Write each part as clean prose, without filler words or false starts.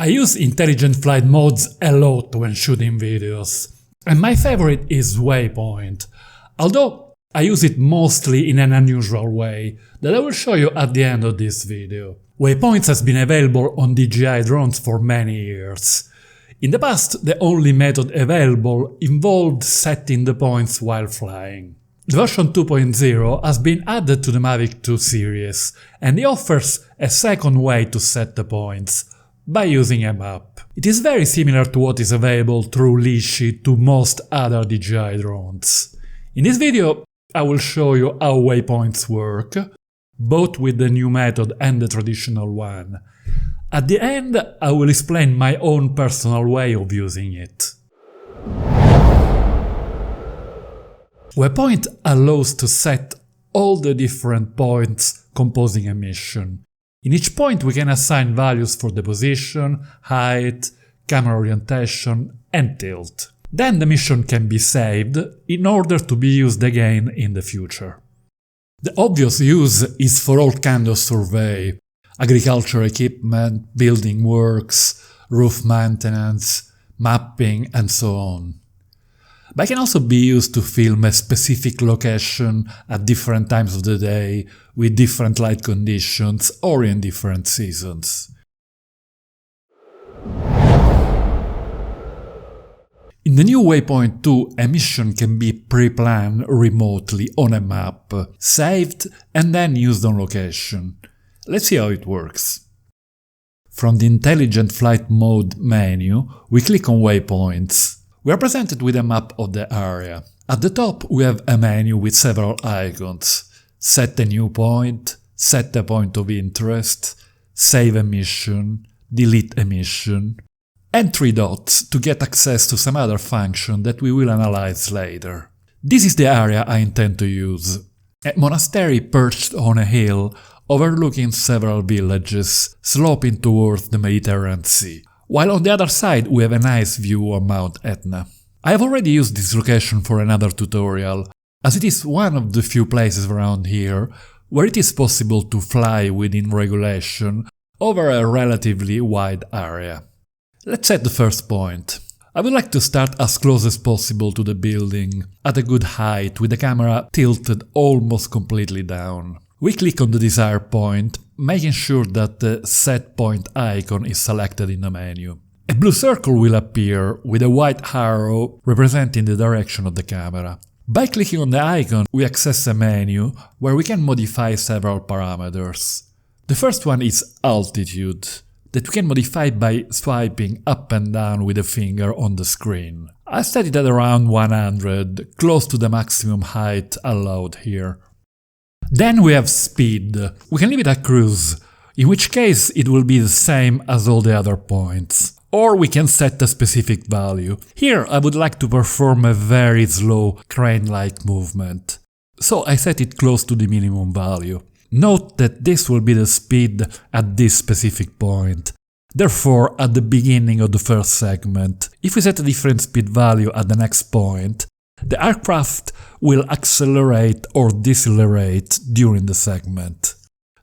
I use intelligent flight modes a lot when shooting videos, and my favorite is Waypoint, although I use it mostly in an unusual way that I will show you at the end of this video. Waypoints has been available on DJI drones for many years. In the past, the only method available involved setting the points while flying. The version 2.0 has been added to the Mavic 2 series, and it offers a second way to set the points, by using a map. It is very similar to what is available through Leashy to most other DJI drones. In this video, I will show you how waypoints work, both with the new method and the traditional one. At the end, I will explain my own personal way of using it. Waypoint allows to set all the different points composing a mission. In each point we can assign values for the position, height, camera orientation and tilt. Then the mission can be saved in order to be used again in the future. The obvious use is for all kinds of survey, agriculture equipment, building works, roof maintenance, mapping and so on. But it can also be used to film a specific location at different times of the day, with different light conditions or in different seasons. In the new Waypoint 2, a mission can be pre-planned remotely on a map, saved and then used on location. Let's see how it works. From the Intelligent Flight Mode menu, we click on Waypoints. We are presented with a map of the area. At the top we have a menu with several icons. Set a new point, set a point of interest, save a mission, delete a mission, and 3 dots to get access to some other function that we will analyze later. This is the area I intend to use. A monastery perched on a hill overlooking several villages, sloping towards the Mediterranean Sea. While on the other side we have a nice view of Mount Etna. I have already used this location for another tutorial, as it is one of the few places around here where it is possible to fly within regulation over a relatively wide area. Let's set the first point. I would like to start as close as possible to the building, at a good height with the camera tilted almost completely down. We click on the desired point, making sure that the set point icon is selected in the menu. A blue circle will appear with a white arrow representing the direction of the camera. By clicking on the icon, we access a menu where we can modify several parameters. The first one is altitude, that we can modify by swiping up and down with a finger on the screen. I set it at around 100, close to the maximum height allowed here. Then we have speed. We can leave it at cruise, in which case it will be the same as all the other points. Or we can set a specific value. Here I would like to perform a very slow crane-like movement, so I set it close to the minimum value. Note that this will be the speed at this specific point. Therefore, at the beginning of the first segment, if we set a different speed value at the next point, the aircraft will accelerate or decelerate during the segment.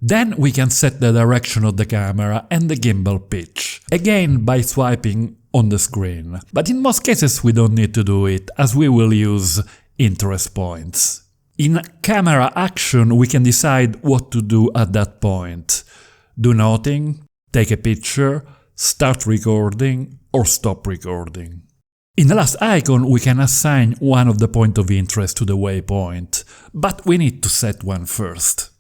Then we can set the direction of the camera and the gimbal pitch, again by swiping on the screen. But in most cases we don't need to do it, as we will use interest points. In camera action we can decide what to do at that point. Do nothing, take a picture, start recording or stop recording. In the last icon we can assign one of the point of interest to the waypoint, but we need to set one first.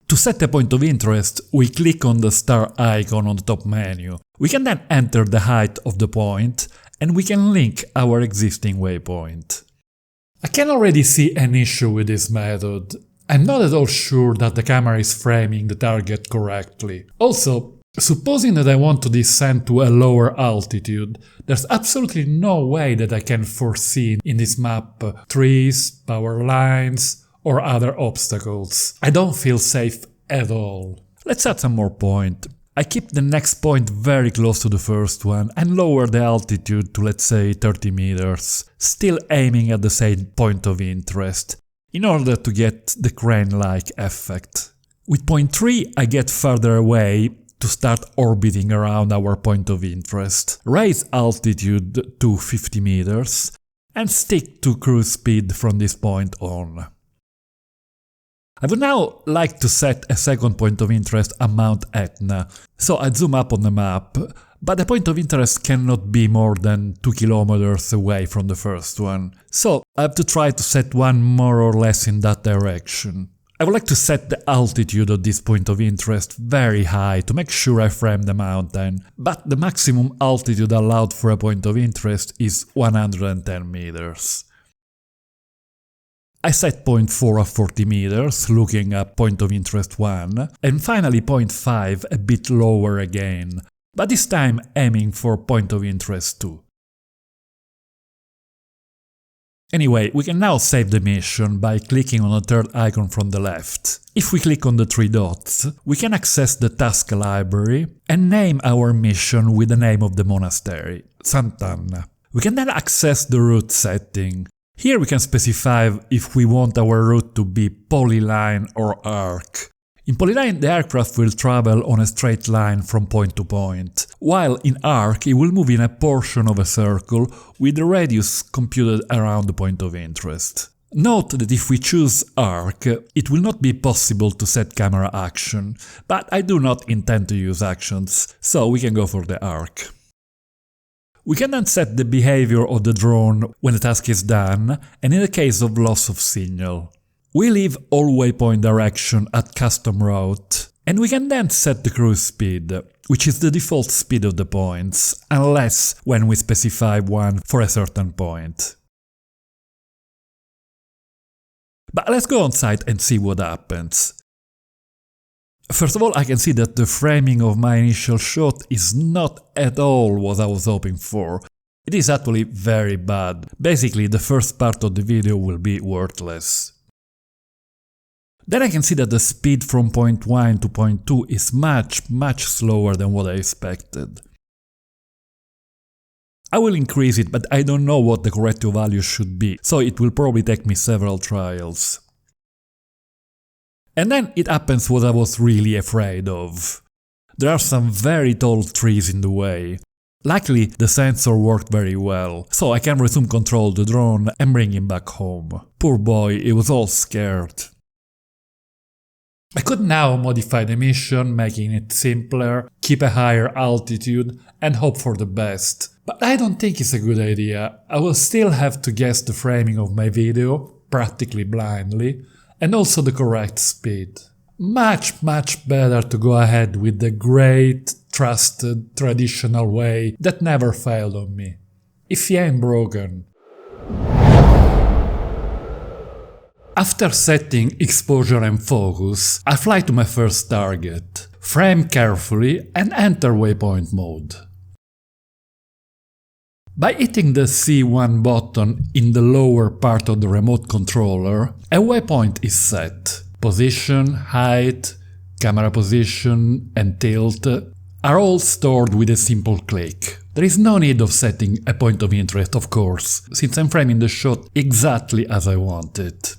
To set a point of interest, we click on the star icon on the top menu. We can then enter the height of the point and we can link our existing waypoint. I can already see an issue with this method. I'm not at all sure that the camera is framing the target correctly. Also, supposing that I want to descend to a lower altitude, there's absolutely no way that I can foresee in this map trees, power lines, or other obstacles. I don't feel safe at all. Let's add some more point. I keep the next point very close to the first one and lower the altitude to, let's say, 30 meters, still aiming at the same point of interest, in order to get the crane-like effect. With point 3 I get further away to start orbiting around our point of interest, raise altitude to 50 meters, and stick to cruise speed from this point on. I would now like to set a second point of interest at Mount Etna, so I zoom up on the map, but the point of interest cannot be more than 2 kilometers away from the first one, so I have to try to set one more or less in that direction. I would like to set the altitude of this point of interest very high to make sure I frame the mountain, but the maximum altitude allowed for a point of interest is 110 meters. I set point 4 at 40 meters, looking at point of interest 1, and finally point 5 a bit lower again, but this time aiming for point of interest 2. Anyway, we can now save the mission by clicking on the third icon from the left. If we click on the 3 dots, we can access the task library and name our mission with the name of the monastery, Sant'Anna. We can then access the route setting. Here we can specify if we want our route to be polyline or arc. In polyline, the aircraft will travel on a straight line from point to point, while in arc it will move in a portion of a circle with the radius computed around the point of interest. Note that if we choose arc, it will not be possible to set camera action, but I do not intend to use actions, so we can go for the arc. We can then set the behavior of the drone when the task is done, and in the case of loss of signal. We leave all waypoint direction at custom route, and we can then set the cruise speed, which is the default speed of the points, unless when we specify one for a certain point. But let's go on site and see what happens. First of all, I can see that the framing of my initial shot is not at all what I was hoping for. It is actually very bad. Basically, the first part of the video will be worthless. Then I can see that the speed from point 1 to point 2 is much slower than what I expected. I will increase it, but I don't know what the corrective value should be, so it will probably take me several trials. And then it happens what I was really afraid of. There are some very tall trees in the way. Luckily, the sensor worked very well, so I can resume control of the drone and bring him back home. Poor boy, he was all scared. I could now modify the mission, making it simpler, keep a higher altitude, and hope for the best. But I don't think it's a good idea. I will still have to guess the framing of my video, practically blindly, and also the correct speed. Much better to go ahead with the great, trusted, traditional way that never failed on me. If you ain't broken. After setting exposure and focus, I fly to my first target, frame carefully and enter waypoint mode. By hitting the C1 button in the lower part of the remote controller, a waypoint is set. Position, height, camera position and tilt are all stored with a simple click. There is no need of setting a point of interest, of course, since I'm framing the shot exactly as I want it.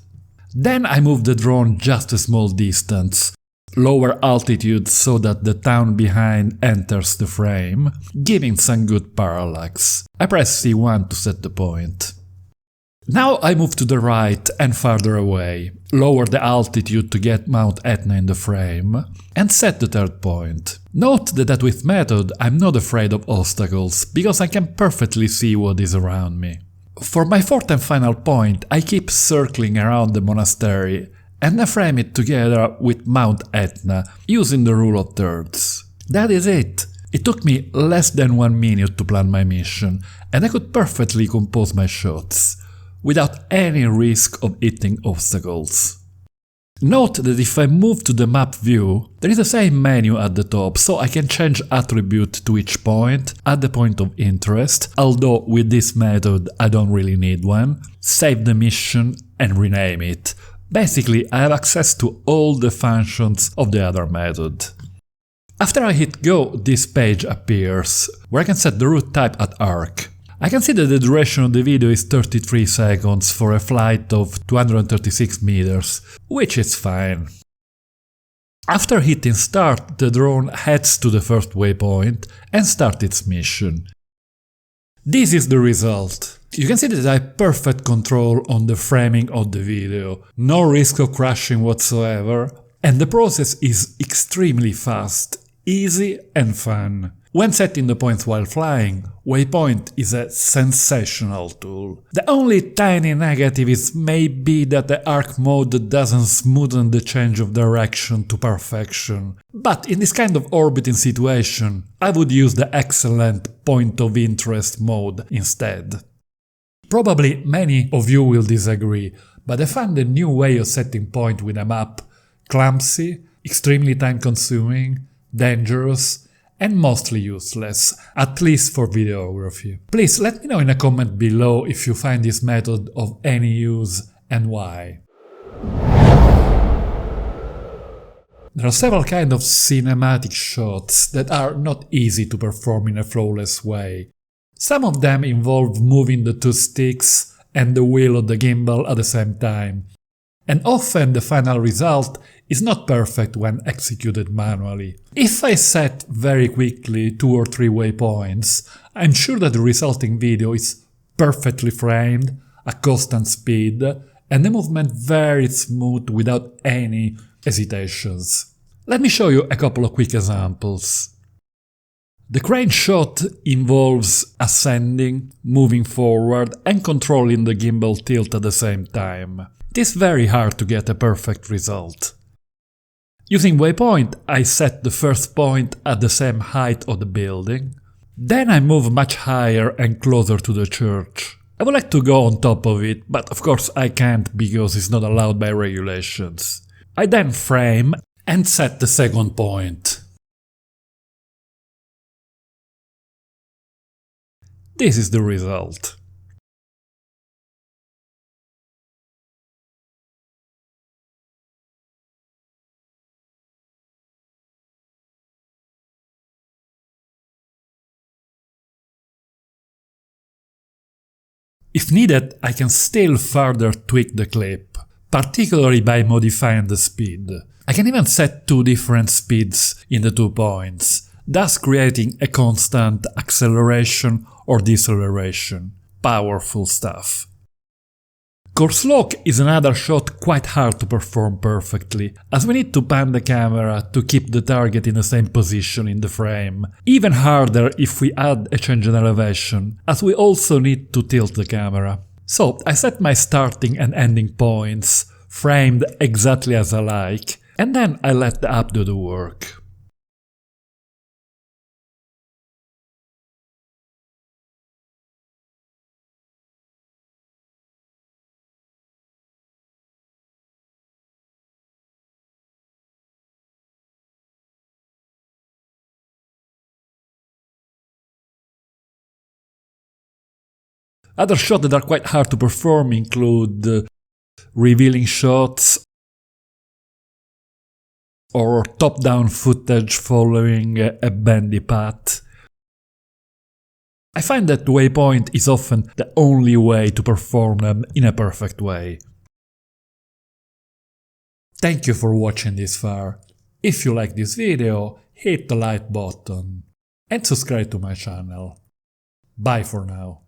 Then I move the drone just a small distance, lower altitude so that the town behind enters the frame, giving some good parallax. I press C1 to set the point. Now I move to the right and farther away, lower the altitude to get Mount Etna in the frame, and set the third point. Note that with method I'm not afraid of obstacles, because I can perfectly see what is around me. For my fourth and final point, I keep circling around the monastery and I frame it together with Mount Etna, using the rule of thirds. That is it! It took me less than 1 minute to plan my mission, and I could perfectly compose my shots, without any risk of hitting obstacles. Note that if I move to the map view, there is the same menu at the top, so I can change attribute to each point at the point of interest, although with this method I don't really need one, save the mission and rename it. Basically, I have access to all the functions of the other method. After I hit go, this page appears, where I can set the route type at arc. I can see that the duration of the video is 33 seconds for a flight of 236 meters, which is fine. After hitting start, the drone heads to the first waypoint and starts its mission. This is the result. You can see that I have perfect control on the framing of the video, no risk of crashing whatsoever, and the process is extremely fast, easy and fun. When setting the points while flying, Waypoint is a sensational tool. The only tiny negative is maybe that the arc mode doesn't smoothen the change of direction to perfection. But in this kind of orbiting situation, I would use the excellent point of interest mode instead. Probably many of you will disagree, but I find the new way of setting point with a map clumsy, extremely time-consuming, dangerous, and mostly useless, at least for videography. Please let me know in a comment below if you find this method of any use and why. There are several kinds of cinematic shots that are not easy to perform in a flawless way. Some of them involve moving the two sticks and the wheel of the gimbal at the same time, and often the final result is not perfect when executed manually. If I set very quickly 2 or 3 waypoints, I'm sure that the resulting video is perfectly framed, at constant speed, and the movement very smooth without any hesitations. Let me show you a couple of quick examples. The crane shot involves ascending, moving forward, and controlling the gimbal tilt at the same time. It is very hard to get a perfect result. Using Waypoint, I set the first point at the same height of the building. Then I move much higher and closer to the church. I would like to go on top of it, but of course I can't because it's not allowed by regulations. I then frame and set the second point. This is the result. If needed, I can still further tweak the clip, particularly by modifying the speed. I can even set 2 different speeds in the 2 points, thus creating a constant acceleration or deceleration. Powerful stuff. Course lock is another shot quite hard to perform perfectly, as we need to pan the camera to keep the target in the same position in the frame. Even harder if we add a change in elevation, as we also need to tilt the camera. So I set my starting and ending points, framed exactly as I like, and then I let the app do the work. Other shots that are quite hard to perform include revealing shots or top-down footage following a bendy path. I find that Waypoint is often the only way to perform them in a perfect way. Thank you for watching this far. If you like this video, hit the like button and subscribe to my channel. Bye for now.